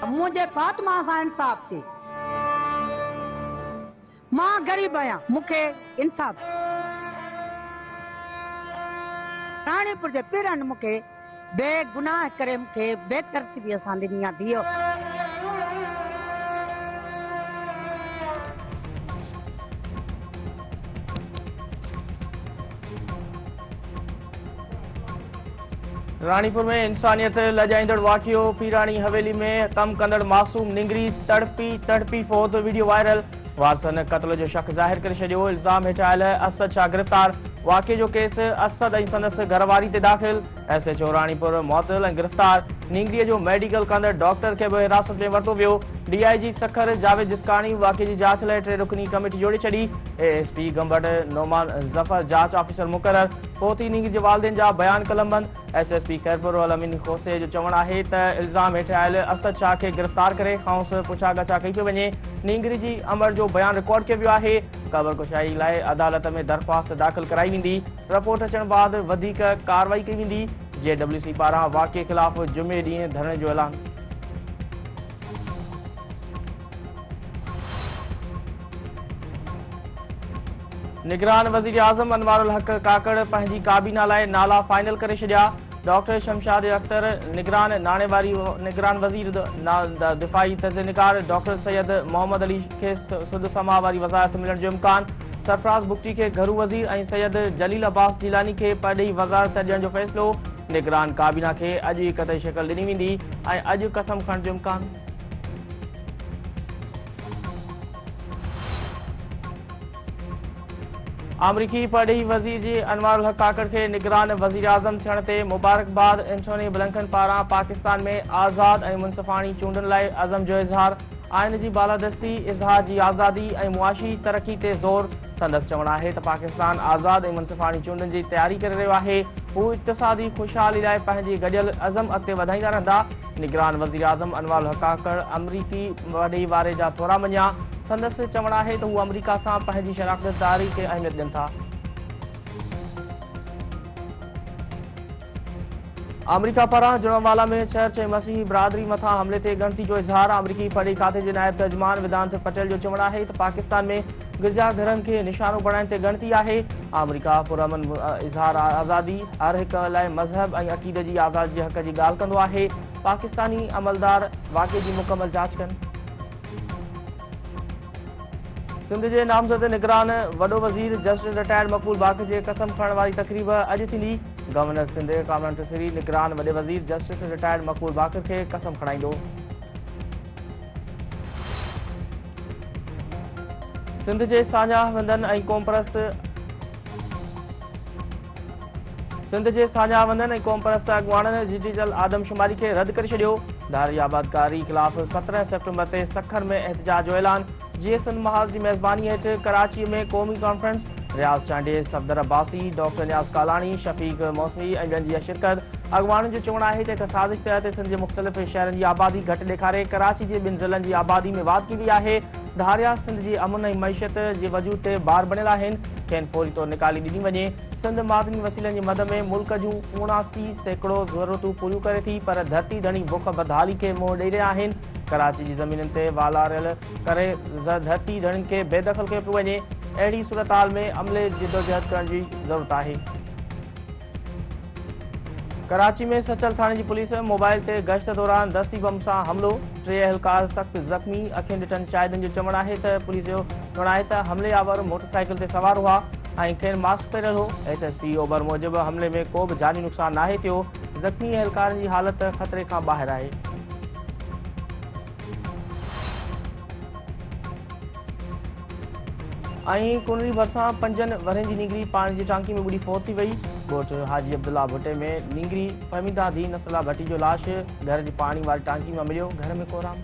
मुझे फातिमा सां इंसाफ थी। मां गरीब आहियां, मूंखे इंसाफ। राणीपुर जे पीरनि मूंखे बेगुनाह करे मूंखे बेतरतीबीअ सां ॾिनी आहे धीअ। रानीपुर में इंसानियत लजाईंदड़ वाक़ियो। पीरानी हवेली में कम कंदड़ मासूम निंगरी तड़पी फोत। Video viral. वारसन क़त्ल जो शक ज़ाहिर करे छॾियो। इल्ज़ाम हेठि आयल असद शाह गिरफ़्तार। वाक़े जो केस असद ऐं संदसि घरवारी ते दाख़िल। SHO रानीपुर मुअत्तल ऐं गिरफ़्तार। निंगरीअ जो मेडिकल कंदड़ डॉक्टर खे बि हिरासत में वरितो वियो। DIG सखर जावेद जिस्कानी वाक़े जी जाच लाइ 3 रुकनी कमेटी जोड़े छॾी। ASP गंबट नोमान ज़फ़र जाच ऑफिसर मुक़रर। पोती निंगरी जे वालिदेन जा बयान कलमबंद। SSP खैरपुर अमीन खोसे जो चवणु आहे त इल्ज़ाम हेठि आयल असद शाह खे गिरफ़्तार करे खांसि पुछा गछा कई पई वञे। निंगरी जी अमर जो बयान रिकॉर्ड कयो वियो आहे। क़बर कुशाई लाइ अदालत में दरख़्वास्त दाख़िल कराई वेंदी। रिपोर्ट अचण बाद वधीक कार्रवाई कई वेंदी। JWC पारां वाक़े ख़िलाफ़ जुमे ॾींहुं धरणे जो ऐलान। निगरान वज़ीर आज़म अनवारुल हक़ काकड़ पंहिंजी काबीना लाइ नाला फाइनल करे छॾिया। डॉक्टर शमशाद अख्तर निगरान वज़ीर दिफ़ाई तज़निकार डॉक्टर सैयद मोहम्मद अली खे सुद समा वारी वज़ारत मिलण जो इम्कान। सरफराज़ बुगटी खे घरू वज़ीर ऐं सैयद जलील अब्बास जिलानी खे परॾेही वज़ारत ॾियण जो फ़ैसिलो। निगरान काबीना खे अॼु ई क़तई शिकल ॾिनी वेंदी ऐं अॼु कसम खणण जो इम्कान। अमरीकी परॾेही वज़ीर जी अनवारुल हक़ काकड़ खे निगरान वज़ीर आज़म थियण ते मुबारकबाद। एंटोनी ब्लिंकन पारां पाकिस्तान में आज़ाद ऐं मुनसिफ़ाणी चूंडनि लाइ अज़म जो इज़हार। आइन जी बालादस्ती, इज़हार जी आज़ादी ऐं मुआशी तरक़ी ते ज़ोर। संदसि चवणु आहे त पाकिस्तान आज़ाद ऐं मुनसिफ़ाणी चूंडनि जी तयारी करे रहियो आहे। हू इक़्तिसादी ख़ुशहाली लाइ पंहिंजी गॾियल अज़म अॻिते वधाईंदा रहंदा। निगरान वज़ीर आज़म अनवारुल हक़ काकड़ अमरीकी परॾेही वारे जा थोरा मञिया। संदसि चवणु आहे त हू अमरीका सां पंहिंजी शराकतदारी खे अहमियत ॾियनि था। अमरीका पारां जुड़वाला में छह मसीही बिरादरी मथां हमले ते ॻणती जो इज़हार। अमरीकी परॾेही खाते जे नायब तर्जुमान वेदांत पटेल जो चवणु आहे त पाकिस्तान में गिरजाघरनि खे निशानो बणाइण ते ॻणती आहे। अमरीका पुरअमन इज़हार आज़ादी, हर हिक लाइ मज़हब ऐं अक़ीदे जी आज़ादी जे हक़ जी ॻाल्हि कंदो आहे। पाकिस्तानी अमलदार वाक़े जी मुकमल जांच कनि। सिंध जे नामज़द निगरान वॾो वज़ीर जस्टिस रिटायर्ड मक़बूल बाक़ जे कसम खणण वारी तक़रीब अॼु थींदी। गवर्नर सिंध कामरान टिसरी निगरान वॾे वज़ीर जस्टिस रिटायर्ड मक़बूल बाक़ खे कसम खणाईंदो। सिंध जे साझावंदनि ऐं क़ौमपरस्त अॻुवाणनि डिजिटल आदमशुमारी खे रद्द करे छॾियो। धारी आबादकारी ख़िलाफ़ 17 सेप्टेम्बर ते सखर में एहतजाज जो ऐलान। GSN महाज जी मेज़बानी हेठि कराची में क़ौमी कॉन्फ्रेंस। रियाज़ चांडे, सफदर अब्बासी, डॉक्टर नियाज़ कालानी, शफ़ीक मौसमी ऐं ॿियनि जी शिरकत। अॻुवाणनि जो चवणु आहे त हिक साज़िश तहत सिंध जे मुख़्तलिफ़ शहरनि जी आबादी घटि ॾेखारे कराची जे 2 ज़िलनि जी आबादी में वाध की वई आहे। धारिया सिंध जी अमन ऐं मईशत जे वजूद ते बार बणियल आहिनि। खेनि फौरी तौरु निकाली ॾिनी वञे। सिंध मादनी वसीलनि जी मद में मुल्क जूं 79% ज़रूरतूं पूरियूं करे थी, पर धरती धणी बुख बदहाली खे मुंहुं ॾेई रहिया आहिनि। कराची जी ज़मीनुनि ते वालारियल करे धरती धणियुनि खे बेदख़ल कयो पियो वञे। अहिड़ी सूरतहाल में अमले जिदोजहद करण जी ज़रूरत आहे। कराची में सचल थाणे जी पुलिस मोबाइल ते गश्त दौरान दस्ती बम सां हमलो। 3 अहलकार सख़्त ज़ख़्मी। अखियुनि ॾिठनि शाहिदनि जो चवणु आहे त पुलिस जो चवणु आहे त हमलेआवर मोटरसाइकिल ते सवार हुआ ऐं खेनि मास्क पहिरियल हो। SSP ओभर मूजिबि हमले में को बि जानी नुक़सान नाहे थियो। ज़ख़्मी अहलकारनि जी हालत ख़तरे खां ॿाहिरि आहे। ऐं कुनरी भरिसां 5 वरनि जी निंगरी पाणी जी टांकी में ॿुॾी फौत थी वई। ॻोठ हाजी अब्दुल्ला भुटे में निंगरी फहमीदा धी नसला भट्टी जो लाश घर जी पाणी वारी टांकी में मिलियो। घर में कोराम।